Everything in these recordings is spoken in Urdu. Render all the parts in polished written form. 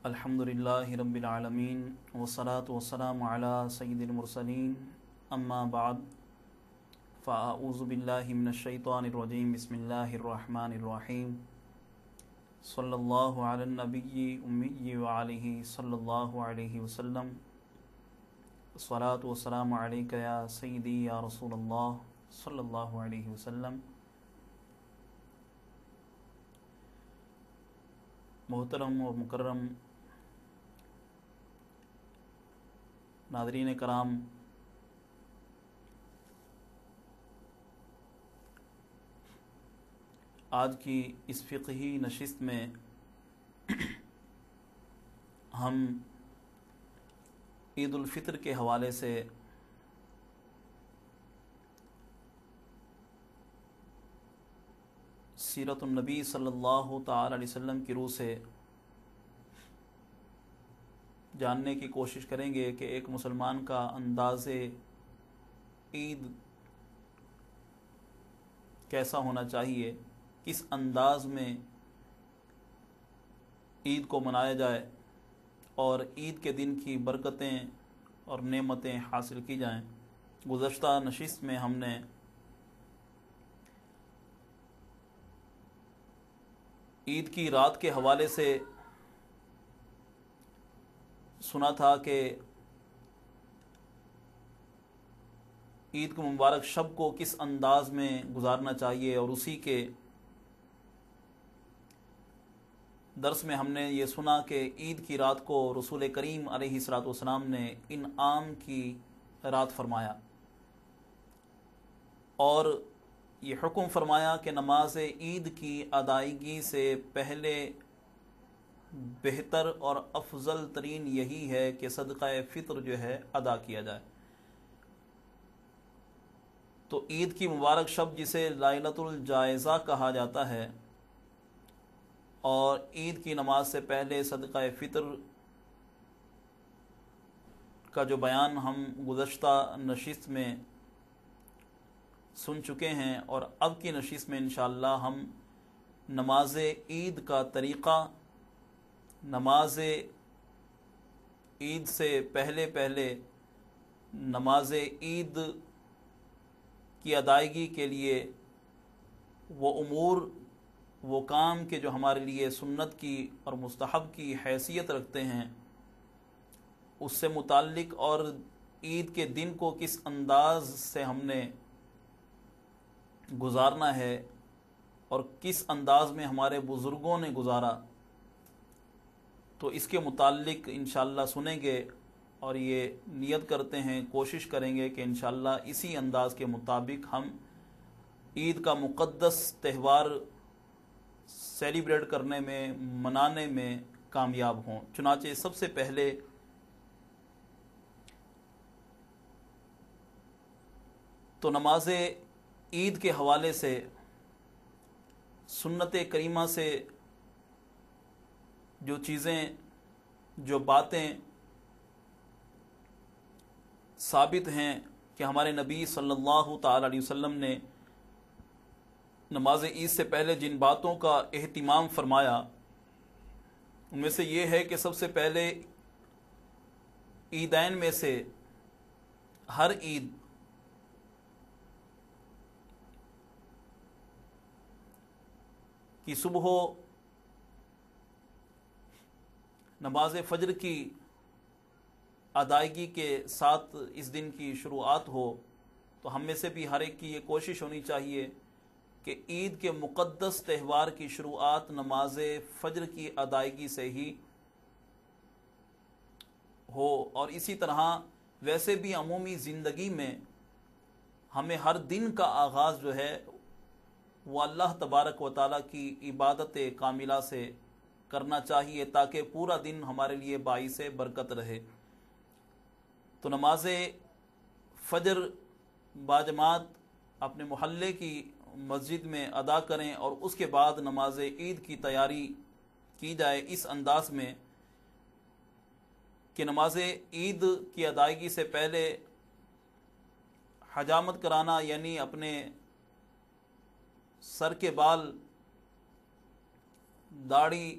الحمدللہ رب العالمین والصلاة والسلام علی سید المرسلین اما بعد فاعوذ باللہ من الشیطان الرجیم بسم اللہ الرحمن الرحیم صلی اللہ علی النبی امی وعلیہ صلی اللہ علیہ وسلم الصلاة والسلام علیک یا سیدی یا رسول اللہ صلی اللہ علیہ وسلم۔ محترم و مکرم ناظرین کرام، آج کی اس فقہی نشست میں ہم عید الفطر کے حوالے سے سیرت النبی صلی اللہ تعالی علیہ وسلم کی روح سے جاننے کی کوشش کریں گے کہ ایک مسلمان کا انداز عید کیسا ہونا چاہیے، کس انداز میں عید کو منایا جائے اور عید کے دن کی برکتیں اور نعمتیں حاصل کی جائیں۔ گزشتہ نشست میں ہم نے عید کی رات کے حوالے سے سنا تھا کہ عید کو مبارک شب کو کس انداز میں گزارنا چاہیے، اور اسی کے درس میں ہم نے یہ سنا کہ عید کی رات کو رسول کریم علیہ الصلوۃ والسلام نے انعام کی رات فرمایا اور یہ حکم فرمایا کہ نماز عید کی ادائیگی سے پہلے بہتر اور افضل ترین یہی ہے کہ صدقہ فطر جو ہے ادا کیا جائے۔ تو عید کی مبارک شب جسے لیلۃ الجائزہ کہا جاتا ہے، اور عید کی نماز سے پہلے صدقہ فطر کا جو بیان ہم گزشتہ نشست میں سن چکے ہیں، اور اب کی نشست میں انشاءاللہ ہم نماز عید کا طریقہ، نماز عید سے پہلے نماز عید کی ادائیگی کے لیے وہ امور، وہ کام کہ جو ہمارے لیے سنت کی اور مستحب کی حیثیت رکھتے ہیں، اس سے متعلق، اور عید کے دن کو کس انداز سے ہم نے گزارنا ہے اور کس انداز میں ہمارے بزرگوں نے گزارا، تو اس کے متعلق انشاءاللہ سنیں گے، اور یہ نیت کرتے ہیں، کوشش کریں گے کہ انشاءاللہ اسی انداز کے مطابق ہم عید کا مقدس تہوار سیلیبریٹ کرنے میں، منانے میں کامیاب ہوں۔ چنانچہ سب سے پہلے تو نماز عید کے حوالے سے سنت کریمہ سے جو چیزیں، جو باتیں ثابت ہیں کہ ہمارے نبی صلی اللہ تعالی علیہ وسلم نے نماز عید سے پہلے جن باتوں کا اہتمام فرمایا، ان میں سے یہ ہے کہ سب سے پہلے عیدین میں سے ہر عید کی صبح نماز فجر کی ادائیگی کے ساتھ اس دن کی شروعات ہو، تو ہم میں سے بھی ہر ایک کی یہ کوشش ہونی چاہیے کہ عید کے مقدس تہوار کی شروعات نماز فجر کی ادائیگی سے ہی ہو، اور اسی طرح ویسے بھی عمومی زندگی میں ہمیں ہر دن کا آغاز جو ہے وہ اللہ تبارک و تعالیٰ کی عبادت کاملہ سے کرنا چاہیے، تاکہ پورا دن ہمارے لیے باعث برکت رہے۔ تو نماز فجر باجماعت اپنے محلے کی مسجد میں ادا کریں، اور اس کے بعد نماز عید کی تیاری کی جائے اس انداز میں کہ نماز عید کی ادائیگی سے پہلے حجامت کرانا، یعنی اپنے سر کے بال، داڑھی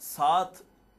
7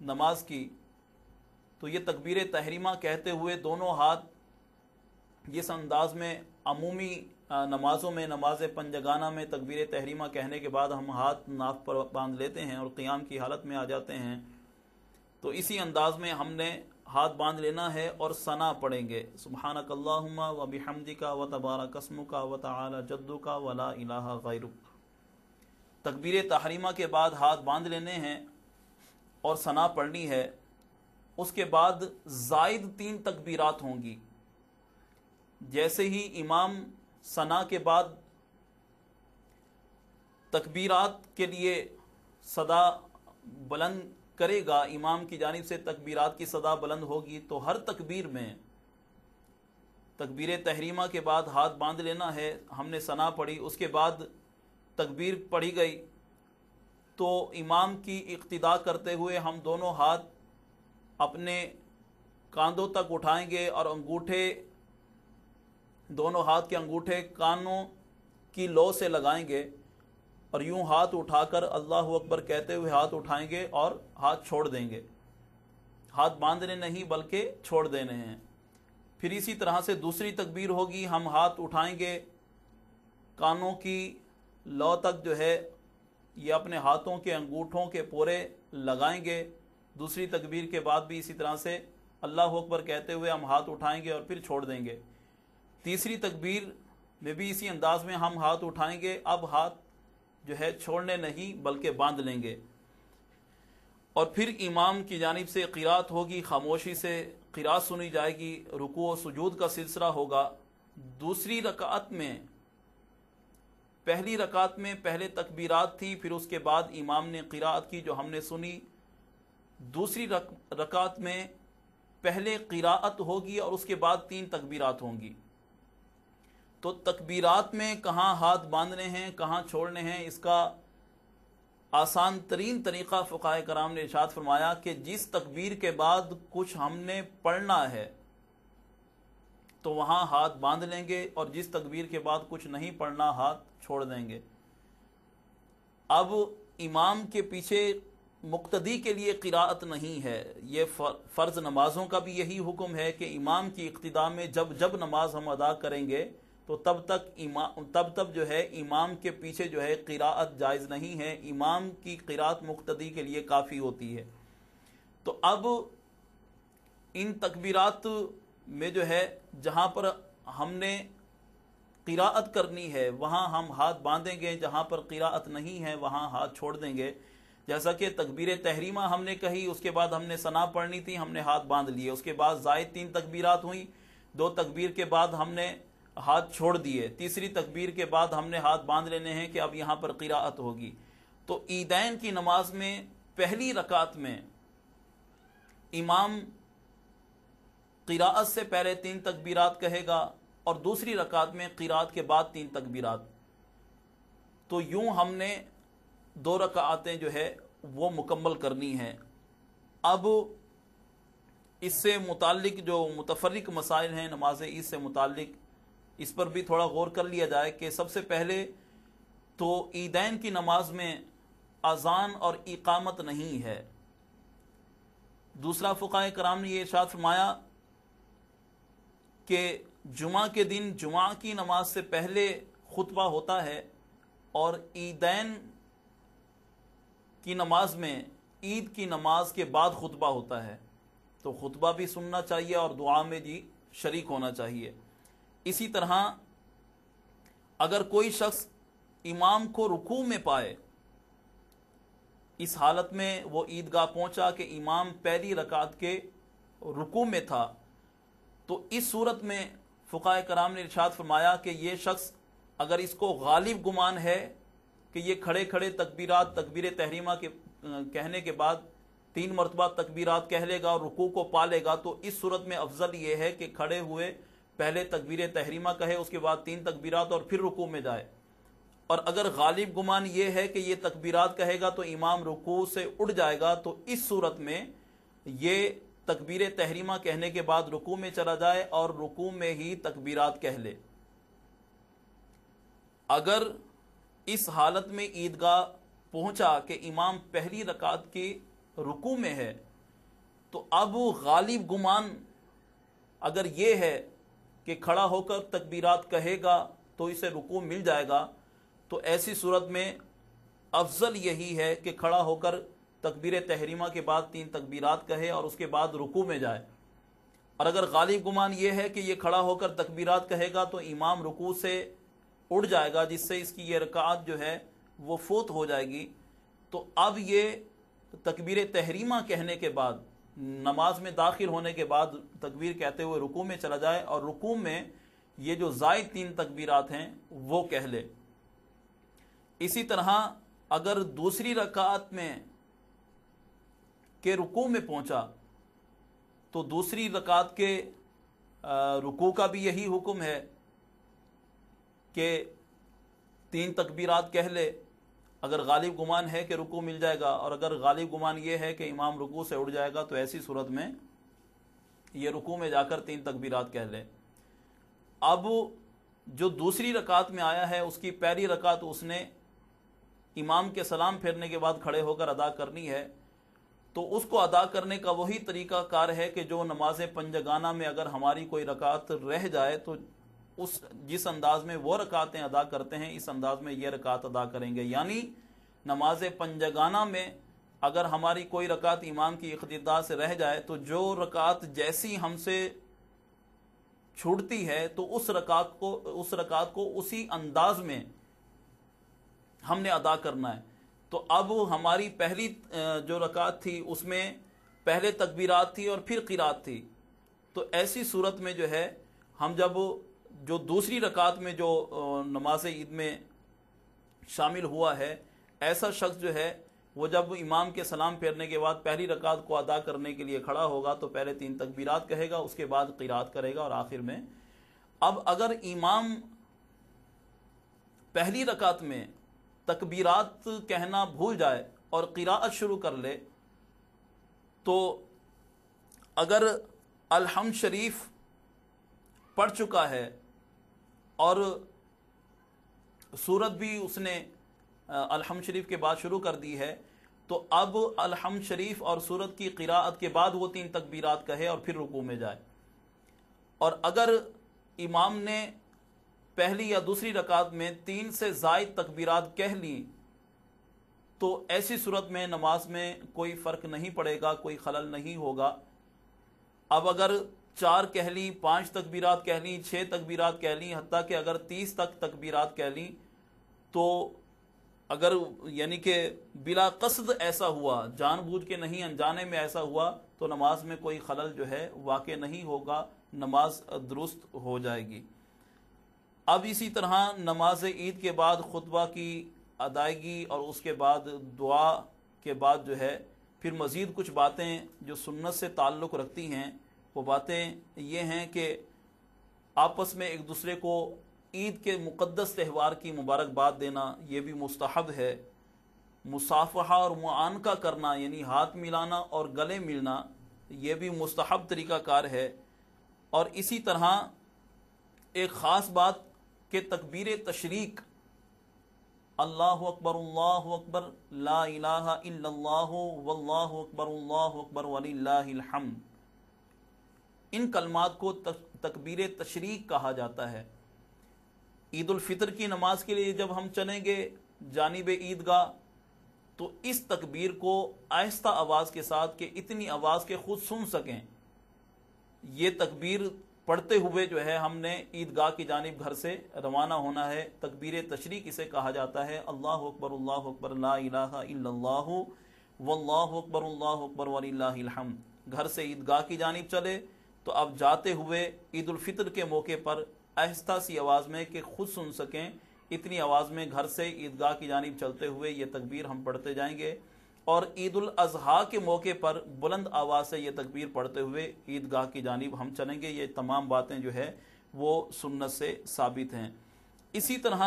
نماز کی تو یہ تکبیر تحریمہ کہتے ہوئے دونوں ہاتھ جس انداز میں عمومی نمازوں میں نماز پنجگانہ میں تکبیر تحریمہ کہنے کے بعد ہم ہاتھ ناک پر باندھ لیتے ہیں اور قیام کی حالت میں آ جاتے ہیں، تو اسی انداز میں ہم نے ہاتھ باندھ لینا ہے اور ثنا پڑھیں گے، سبحانک اللہم و بحمدک و تبارک اسمک و تعالی جدک و لا الہ غیرک۔ تکبیر تحریمہ کے بعد ہاتھ باندھ لینے ہیں اور ثنا پڑھنی ہے۔ اس کے بعد زائد 3 تکبیرات ہوں گی۔ جیسے ہی امام ثنا کے بعد تکبیرات کے لیے صدا بلند کرے گا، امام کی جانب سے تکبیرات کی صدا بلند ہوگی، تو ہر تکبیر میں تکبیر تحریمہ کے بعد ہاتھ باندھ لینا ہے۔ ہم نے ثنا پڑھی، اس کے بعد تکبیر پڑھی گئی تو امام کی اقتداء کرتے ہوئے ہم دونوں ہاتھ اپنے کاندھوں تک اٹھائیں گے اور انگوٹھے، دونوں ہاتھ کے انگوٹھے کانوں کی لو سے لگائیں گے اور یوں ہاتھ اٹھا کر اللہ اکبر کہتے ہوئے ہاتھ اٹھائیں گے اور ہاتھ چھوڑ دیں گے۔ ہاتھ باندھنے نہیں بلکہ چھوڑ دینے ہیں۔ پھر اسی طرح سے دوسری تکبیر ہوگی، ہم ہاتھ اٹھائیں گے، کانوں کی لو تک جو ہے یہ اپنے ہاتھوں کے انگوٹھوں کے پورے لگائیں گے۔ دوسری تکبیر کے بعد بھی اسی طرح سے اللہ اکبر کہتے ہوئے ہم ہاتھ اٹھائیں گے اور پھر چھوڑ دیں گے۔ تیسری تکبیر میں بھی اسی انداز میں ہم ہاتھ اٹھائیں گے، اب ہاتھ جو ہے چھوڑنے نہیں بلکہ باندھ لیں گے، اور پھر امام کی جانب سے قرات ہوگی، خاموشی سے قرات سنی جائے گی، رکوع و سجود کا سلسلہ ہوگا۔ دوسری رکعت میں، پہلی رکعت میں پہلے تکبیرات تھی، پھر اس کے بعد امام نے قرات کی جو ہم نے سنی۔ دوسری رکعت میں پہلے قرات ہوگی اور اس کے بعد 3 تکبیرات ہوں گی۔ تو تکبیرات میں کہاں ہاتھ باندھنے ہیں کہاں چھوڑنے ہیں، اس کا آسان ترین طریقہ فقہائے کرام نے ارشاد فرمایا کہ جس تکبیر کے بعد کچھ ہم نے پڑھنا ہے تو وہاں ہاتھ باندھ لیں گے، اور جس تکبیر کے بعد کچھ نہیں پڑھنا ہاتھ چھوڑ دیں گے۔ اب امام کے پیچھے مقتدی کے لیے قراءت نہیں ہے، یہ فرض نمازوں کا بھی یہی حکم ہے کہ امام کی اقتداء میں جب نماز ہم ادا کریں گے تو تب جو ہے امام کے پیچھے جو ہے قراءت جائز نہیں ہے، امام کی قراءت مقتدی کے لیے کافی ہوتی ہے۔ تو اب ان تکبیرات میں جو ہے جہاں پر ہم نے قراءت کرنی ہے وہاں ہم ہاتھ باندھیں گے، جہاں پر قراءت نہیں ہے وہاں ہاتھ چھوڑ دیں گے۔ جیسا کہ تکبیر تحریمہ ہم نے کہی، اس کے بعد ہم نے ثنا پڑھنی تھی، ہم نے ہاتھ باندھ لیے، اس کے بعد زائد 3 تکبیرات ہوئیں، 2 تکبیر کے بعد ہم نے ہاتھ چھوڑ دیے، تیسری تکبیر کے بعد ہم نے ہاتھ باندھ لینے ہیں کہ اب یہاں پر قراءت ہوگی۔ تو عیدین کی نماز میں پہلی رکعت میں امام قراءت سے پہلے 3 تکبیرات کہے گا اور دوسری رکعت میں قراءت کے بعد 3 تکبیرات۔ تو یوں ہم نے 2 رکعتیں جو ہے وہ مکمل کرنی ہیں۔ اب اس سے متعلق جو متفرق مسائل ہیں نماز عید سے متعلق، اس پر بھی تھوڑا غور کر لیا جائے کہ سب سے پہلے تو عیدین کی نماز میں اذان اور اقامت نہیں ہے۔ دوسرا فقہائے کرام نے یہ ارشاد فرمایا کہ جمعہ کے دن جمعہ کی نماز سے پہلے خطبہ ہوتا ہے اور عیدین کی نماز میں عید کی نماز کے بعد خطبہ ہوتا ہے، تو خطبہ بھی سننا چاہیے اور دعا میں بھی شریک ہونا چاہیے۔ اسی طرح اگر کوئی شخص امام کو رکوع میں پائے، اس حالت میں وہ عیدگاہ پہنچا کہ امام پہلی رکعت کے رکوع میں تھا، تو اس صورت میں فقہائے کرام نے ارشاد فرمایا کہ یہ شخص اگر اس کو غالب گمان ہے کہ یہ کھڑے کھڑے تکبیر تحریمہ کے کہنے کے بعد 3 مرتبہ تکبیرات کہہ لے گا اور رکوع کو پا لے گا، تو اس صورت میں افضل یہ ہے کہ کھڑے ہوئے پہلے تکبیر تحریمہ کہے، اس کے بعد 3 تکبیرات اور پھر رکوع میں جائے۔ اور اگر غالب گمان یہ ہے کہ یہ تکبیرات کہے گا تو امام رکوع سے اٹھ جائے گا، تو اس صورت میں یہ تکبیر تحریمہ کہنے کے بعد رکوع میں چلا جائے اور رکوع میں ہی تکبیرات کہہ لے۔ اگر اس حالت میں عیدگاہ پہنچا کہ امام پہلی رکعت کی رکوع میں ہے تو اب غالب گمان اگر یہ ہے کہ کھڑا ہو کر تکبیرات کہے گا تو اسے رکوع مل جائے گا، تو ایسی صورت میں افضل یہی ہے کہ کھڑا ہو کر تکبیر تحریمہ کے بعد 3 تکبیرات کہے اور اس کے بعد رکوع میں جائے۔ اور اگر غالب گمان یہ ہے کہ یہ کھڑا ہو کر تکبیرات کہے گا تو امام رکوع سے اڑ جائے گا، جس سے اس کی یہ رکعت جو ہے وہ فوت ہو جائے گی، تو اب یہ تکبیر تحریمہ کہنے کے بعد نماز میں داخل ہونے کے بعد تکبیر کہتے ہوئے رکوع میں چلا جائے اور رکوع میں یہ جو زائد 3 تکبیرات ہیں وہ کہہ لے۔ اسی طرح اگر دوسری رکعت میں کے رکوع میں پہنچا تو دوسری رکعت کے رکوع کا بھی یہی حکم ہے کہ 3 تکبیرات کہہ لے اگر غالب گمان ہے کہ رکوع مل جائے گا، اور اگر غالب گمان یہ ہے کہ امام رکوع سے اٹھ جائے گا تو ایسی صورت میں یہ رکوع میں جا کر 3 تکبیرات کہہ لے۔ اب جو دوسری رکعت میں آیا ہے اس کی پہلی رکعت اس نے امام کے سلام پھیرنے کے بعد کھڑے ہو کر ادا کرنی ہے، تو اس کو ادا کرنے کا وہی طریقہ کار ہے کہ جو نماز پنجگانہ میں اگر ہماری کوئی رکعت رہ جائے تو جس انداز میں وہ رکعتیں ادا کرتے ہیں اس انداز میں یہ رکعت ادا کریں گے۔ یعنی نماز پنجگانہ میں اگر ہماری کوئی رکعت امام کی اقتدا سے رہ جائے تو جو رکعت جیسی ہم سے چھوٹتی ہے تو اس رکعت کو اسی انداز میں ہم نے ادا کرنا ہے۔ تو اب ہماری پہلی جو رکعت تھی اس میں پہلے تکبیرات تھی اور پھر قرات تھی، تو ایسی صورت میں جو ہے ہم جب جو دوسری رکعت میں جو نماز عید میں شامل ہوا ہے ایسا شخص جو ہے وہ جب امام کے سلام پھیرنے کے بعد پہلی رکعت کو ادا کرنے کے لیے کھڑا ہوگا تو پہلے 3 تکبیرات کہے گا، اس کے بعد قرات کرے گا اور آخر میں۔ اب اگر امام پہلی رکعت میں تکبیرات کہنا بھول جائے اور قراءت شروع کر لے تو اگر الحمد شریف پڑھ چکا ہے اور سورت بھی اس نے الحمد شریف کے بعد شروع کر دی ہے تو اب الحمد شریف اور سورت کی قراءت کے بعد وہ 3 تکبیرات کہے اور پھر رکوع میں جائے۔ اور اگر امام نے پہلی یا دوسری رکعت میں 3 سے زائد تکبیرات کہہ لی تو ایسی صورت میں نماز میں کوئی فرق نہیں پڑے گا، کوئی خلل نہیں ہوگا۔ اب اگر 4 کہہ لی، 5 تکبیرات کہہ لی، 6 تکبیرات کہہ لی، حتیٰ کہ اگر 30 تک تکبیرات کہہ لی تو اگر یعنی کہ بلا قصد ایسا ہوا، جان بوجھ کے نہیں انجانے میں ایسا ہوا تو نماز میں کوئی خلل جو ہے واقع نہیں ہوگا، نماز درست ہو جائے گی۔ اب اسی طرح نماز عید کے بعد خطبہ کی ادائیگی اور اس کے بعد دعا کے بعد جو ہے پھر مزید کچھ باتیں جو سنت سے تعلق رکھتی ہیں، وہ باتیں یہ ہیں کہ آپس میں ایک دوسرے کو عید کے مقدس تہوار کی مبارکباد دینا یہ بھی مستحب ہے۔ مصافحہ اور معانقہ کرنا یعنی ہاتھ ملانا اور گلے ملنا یہ بھی مستحب طریقہ کار ہے۔ اور اسی طرح ایک خاص بات کہ تکبیر تشریق اللہ اکبر لا الہ الا اللہ واللہ اکبر وللہ الحمد، ان کلمات کو تکبیر تشریق کہا جاتا ہے۔ عید الفطر کی نماز کے لیے جب ہم چلیں گے جانب عیدگاہ تو اس تکبیر کو آہستہ آواز کے ساتھ کہ اتنی آواز کے خود سن سکیں، یہ تکبیر پڑھتے ہوئے جو ہے ہم نے عیدگاہ کی جانب گھر سے روانہ ہونا ہے۔ تکبیر تشریق اسے کہا جاتا ہے۔ اللہ اکبر لا الہ الا اللہ واللہ اکبر وللہ الحمد، گھر سے عیدگاہ کی جانب چلے تو اب جاتے ہوئے عید الفطر کے موقع پر آہستہ سی آواز میں کہ خود سن سکیں اتنی آواز میں گھر سے عیدگاہ کی جانب چلتے ہوئے یہ تکبیر ہم پڑھتے جائیں گے، اور عید الاضحیٰ کے موقع پر بلند آواز سے یہ تکبیر پڑھتے ہوئے عیدگاہ کی جانب ہم چلیں گے۔ یہ تمام باتیں جو ہے وہ سنت سے ثابت ہیں۔ اسی طرح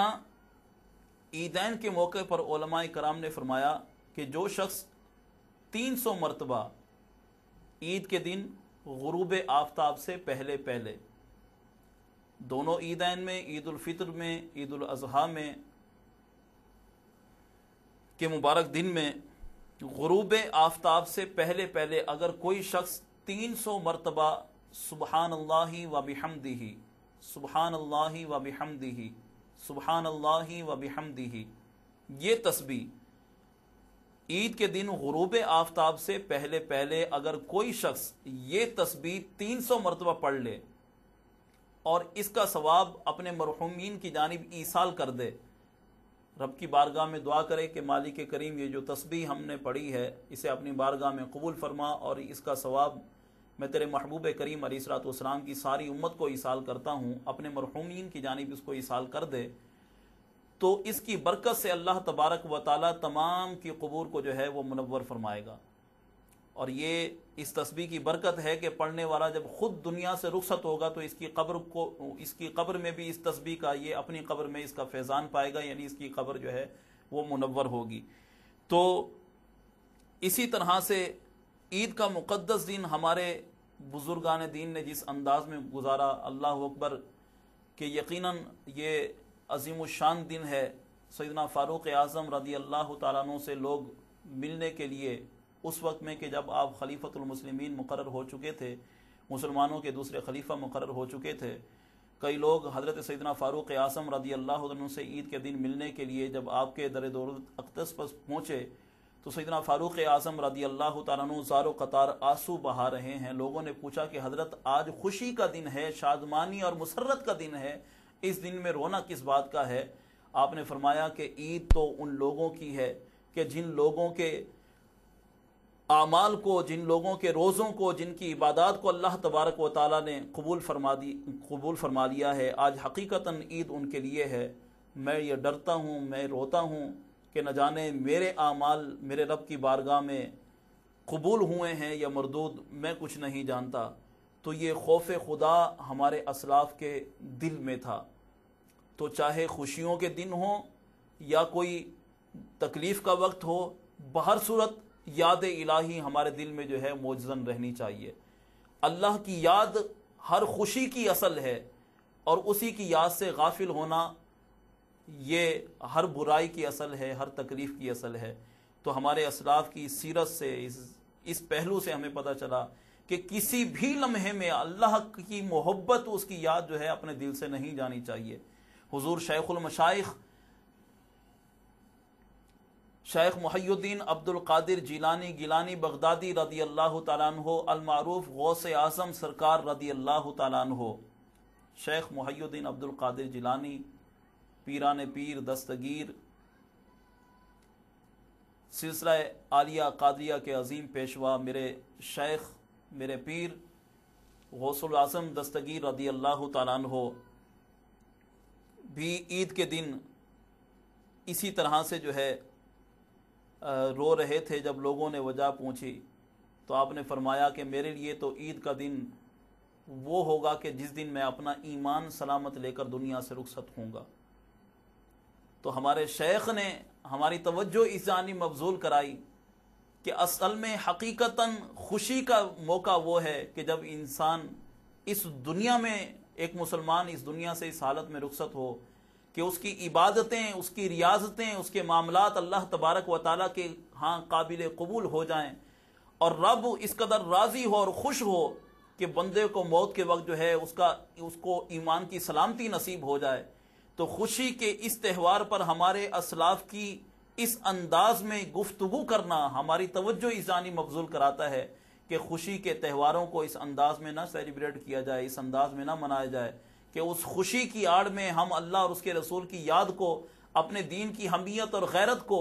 عیدین کے موقع پر علماء کرام نے فرمایا کہ جو شخص 300 مرتبہ عید کے دن غروب آفتاب سے پہلے دونوں عیدین میں، عید الفطر میں، عید الاضحیٰ میں کے مبارک دن میں غروب آفتاب سے پہلے پہلے اگر کوئی شخص 300 مرتبہ سبحان اللہ و بحمدہ، سبحان اللہ و بحمدہ، سبحان اللہ و بحمدہ، یہ تسبیح عید کے دن غروب آفتاب سے پہلے پہلے اگر کوئی شخص یہ تسبیح 300 مرتبہ پڑھ لے اور اس کا ثواب اپنے مرحومین کی جانب ایصال کر دے، رب کی بارگاہ میں دعا کرے کہ مالک کریم یہ جو تسبیح ہم نے پڑھی ہے اسے اپنی بارگاہ میں قبول فرما، اور اس کا ثواب میں تیرے محبوب کریم علیہ الصلوۃ والسلام کی ساری امت کو ایصال کرتا ہوں، اپنے مرحومین کی جانب اس کو ایصال کر دے، تو اس کی برکت سے اللہ تبارک و تعالی تمام کی قبور کو جو ہے وہ منور فرمائے گا۔ اور یہ اس تسبیح کی برکت ہے کہ پڑھنے والا جب خود دنیا سے رخصت ہوگا تو اس کی قبر میں بھی اس تسبیح کا، یہ اپنی قبر میں اس کا فیضان پائے گا، یعنی اس کی قبر جو ہے وہ منور ہوگی۔ تو اسی طرح سے عید کا مقدس دن ہمارے بزرگان دین نے جس انداز میں گزارا، اللہ اکبر، کہ یقیناً یہ عظیم الشان دن ہے۔ سیدنا فاروق اعظم رضی اللہ تعالیٰ عنہ سے لوگ ملنے کے لیے اس وقت میں کہ جب آپ خلیفۃ المسلمین مقرر ہو چکے تھے، مسلمانوں کے دوسرے خلیفہ مقرر ہو چکے تھے، کئی لوگ حضرت سیدنا فاروق اعظم رضی اللہ عنہ سے عید کے دن ملنے کے لیے جب آپ کے در دولت اقدس پر پہنچے تو سیدنا فاروق اعظم رضی اللہ تعالیٰ عنہ زار و قطار آنسو بہا رہے ہیں۔ لوگوں نے پوچھا کہ حضرت آج خوشی کا دن ہے، شادمانی اور مسرت کا دن ہے، اس دن میں رونا کس بات کا ہے؟ آپ نے فرمایا کہ عید تو ان لوگوں کی ہے کہ جن لوگوں کے اعمال کو، جن لوگوں کے روزوں کو، جن کی عبادات کو اللہ تبارک و تعالیٰ نے قبول فرما لیا ہے۔ آج حقیقتاً عید ان کے لیے ہے۔ میں یہ ڈرتا ہوں، میں روتا ہوں کہ نہ جانے میرے اعمال میرے رب کی بارگاہ میں قبول ہوئے ہیں یا مردود، میں کچھ نہیں جانتا۔ تو یہ خوف خدا ہمارے اسلاف کے دل میں تھا۔ تو چاہے خوشیوں کے دن ہوں یا کوئی تکلیف کا وقت ہو، بہر صورت یاد الہی ہمارے دل میں جو ہے موجزن رہنی چاہیے۔ اللہ کی یاد ہر خوشی کی اصل ہے، اور اسی کی یاد سے غافل ہونا یہ ہر برائی کی اصل ہے، ہر تکلیف کی اصل ہے۔ تو ہمارے اسلاف کی سیرت سے اس پہلو سے ہمیں پتہ چلا کہ کسی بھی لمحے میں اللہ کی محبت، اس کی یاد جو ہے اپنے دل سے نہیں جانی چاہیے۔ حضور شیخ المشائخ شیخ محی الدین عبد القادر جیلانی گیلانی بغدادی رضی اللہ تعالیٰ عنہ المعروف غوث اعظم سرکار رضی اللہ تعالیٰ عنہ، شیخ محی الدین عبد القادر جیلانی پیران پیر دستگیر، سلسلہ عالیہ قادریہ کے عظیم پیشوا، میرے شیخ، میرے پیر غوث الاعظم دستگیر رضی اللہ تعالیٰ عنہ بھی عید کے دن اسی طرح سے جو ہے رو رہے تھے۔ جب لوگوں نے وجہ پوچھی تو آپ نے فرمایا کہ میرے لیے تو عید کا دن وہ ہوگا کہ جس دن میں اپنا ایمان سلامت لے کر دنیا سے رخصت ہوں گا۔ تو ہمارے شیخ نے ہماری توجہ اس جانب مبذول کرائی کہ اصل میں حقیقتاً خوشی کا موقع وہ ہے کہ جب انسان اس دنیا میں، ایک مسلمان اس دنیا سے اس حالت میں رخصت ہو کہ اس کی عبادتیں، اس کی ریاضتیں، اس کے معاملات اللہ تبارک و تعالیٰ کے ہاں قابل قبول ہو جائیں، اور رب اس قدر راضی ہو اور خوش ہو کہ بندے کو موت کے وقت جو ہے اس کو ایمان کی سلامتی نصیب ہو جائے۔ تو خوشی کے اس تہوار پر ہمارے اسلاف کی اس انداز میں گفتگو کرنا ہماری توجہ اس جانب مبذول کراتا ہے کہ خوشی کے تہواروں کو اس انداز میں نہ سیلیبریٹ کیا جائے، اس انداز میں نہ منایا جائے کہ اس خوشی کی آڑ میں ہم اللہ اور اس کے رسول کی یاد کو، اپنے دین کی حمیت اور غیرت کو،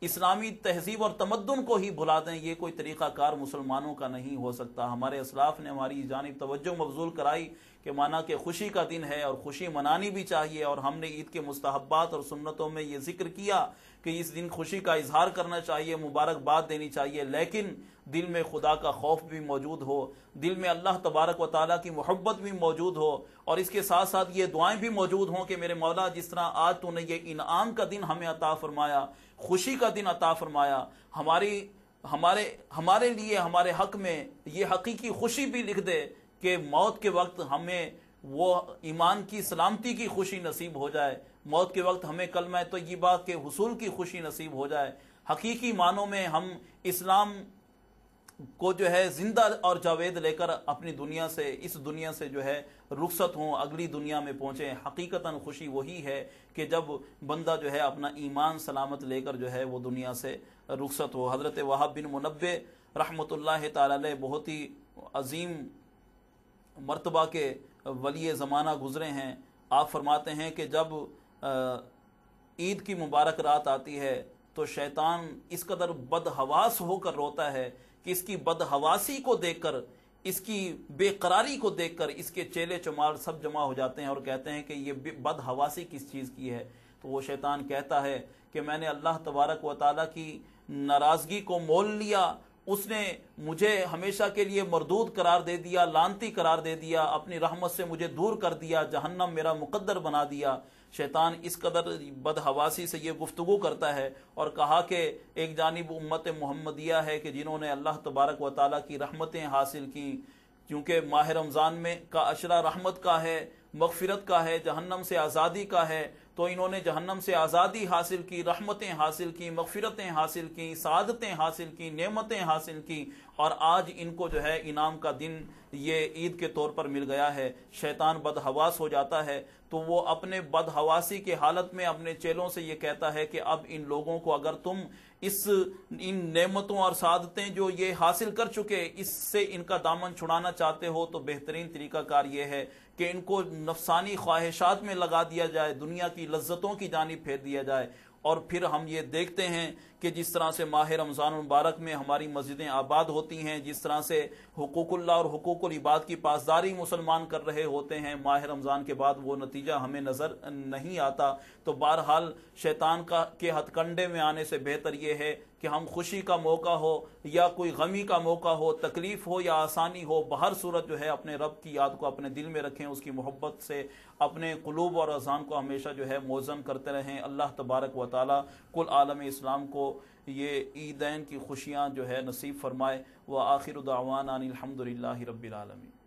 اسلامی تہذیب اور تمدن کو ہی بھلا دیں۔ یہ کوئی طریقہ کار مسلمانوں کا نہیں ہو سکتا۔ ہمارے اسلاف نے ہماری جانب توجہ مبذول کرائی کہ مانا کہ خوشی کا دن ہے اور خوشی منانی بھی چاہیے، اور ہم نے عید کے مستحبات اور سنتوں میں یہ ذکر کیا کہ اس دن خوشی کا اظہار کرنا چاہیے، مبارکباد دینی چاہیے، لیکن دل میں خدا کا خوف بھی موجود ہو، دل میں اللہ تبارک و تعالیٰ کی محبت بھی موجود ہو، اور اس کے ساتھ ساتھ یہ دعائیں بھی موجود ہوں کہ میرے مولا جس طرح آج تو نے یہ انعام کا دن ہمیں عطا فرمایا، خوشی کا دن عطا فرمایا، ہمارے لیے ہمارے حق میں یہ حقیقی خوشی بھی لکھ دے کہ موت کے وقت ہمیں وہ ایمان کی سلامتی کی خوشی نصیب ہو جائے، موت کے وقت ہمیں کلمہ طیبہ کے حصول کی خوشی نصیب ہو جائے، حقیقی معنوں میں ہم اسلام کو جو ہے زندہ اور جاوید لے کر اپنی دنیا سے، اس دنیا سے جو ہے رخصت ہوں، اگلی دنیا میں پہنچیں۔ حقیقتاً خوشی وہی ہے کہ جب بندہ جو ہے اپنا ایمان سلامت لے کر جو ہے وہ دنیا سے رخصت ہو۔ حضرت وہاب بن منبع رحمۃ اللہ تعالی علیہ بہت ہی عظیم مرتبہ کے ولی زمانہ گزرے ہیں۔ آپ فرماتے ہیں کہ جب عید کی مبارک رات آتی ہے تو شیطان اس قدر بدحواس ہو کر روتا ہے کہ اس کی بدحواسی کو دیکھ کر، اس کی بے قراری کو دیکھ کر اس کے چیلے چمار سب جمع ہو جاتے ہیں اور کہتے ہیں کہ یہ بدحواسی کس چیز کی ہے؟ تو وہ شیطان کہتا ہے کہ میں نے اللہ تبارک و تعالیٰ کی ناراضگی کو مول لیا، اس نے مجھے ہمیشہ کے لیے مردود قرار دے دیا، لعنتی قرار دے دیا، اپنی رحمت سے مجھے دور کر دیا، جہنم میرا مقدر بنا دیا۔ شیطان اس قدر بدحواسی سے یہ گفتگو کرتا ہے اور کہا کہ ایک جانب امت محمدیہ ہے کہ جنہوں نے اللہ تبارک و تعالیٰ کی رحمتیں حاصل کی، کیونکہ ماہ رمضان میں کا عشرہ رحمت کا ہے، مغفرت کا ہے، جہنم سے آزادی کا ہے، تو انہوں نے جہنم سے آزادی حاصل کی، رحمتیں حاصل کی، مغفرتیں حاصل کی، سعادتیں حاصل کی، نعمتیں حاصل کی، اور آج ان کو جو ہے انعام کا دن یہ عید کے طور پر مل گیا ہے۔ شیطان بدحواس ہو جاتا ہے تو وہ اپنے بدحواسی کے حالت میں اپنے چیلوں سے یہ کہتا ہے کہ اب ان لوگوں کو اگر تم ان نعمتوں اور سعادتیں جو یہ حاصل کر چکے اس سے ان کا دامن چھڑانا چاہتے ہو تو بہترین طریقہ کار یہ ہے کہ ان کو نفسانی خواہشات میں لگا دیا جائے، دنیا کی لذتوں کی جانب پھیر دیا جائے۔ اور پھر ہم یہ دیکھتے ہیں کہ جس طرح سے ماہ رمضان مبارک میں ہماری مسجدیں آباد ہوتی ہیں، جس طرح سے حقوق اللہ اور حقوق العباد کی پاسداری مسلمان کر رہے ہوتے ہیں، ماہ رمضان کے بعد وہ نتیجہ ہمیں نظر نہیں آتا۔ تو بہرحال شیطان کے ہتھ کنڈے میں آنے سے بہتر یہ ہے کہ ہم خوشی کا موقع ہو یا کوئی غمی کا موقع ہو، تکلیف ہو یا آسانی ہو، بہر صورت جو ہے اپنے رب کی یاد کو اپنے دل میں رکھیں، اس کی محبت سے اپنے قلوب اور اذہان کو ہمیشہ جو ہے موزن کرتے رہیں۔ اللہ تبارک و تعالی کل عالم اسلام کو یہ عیدین کی خوشیاں جو ہے نصیب فرمائے۔ وآخر دعوانا ان الحمد للہ رب العالمین۔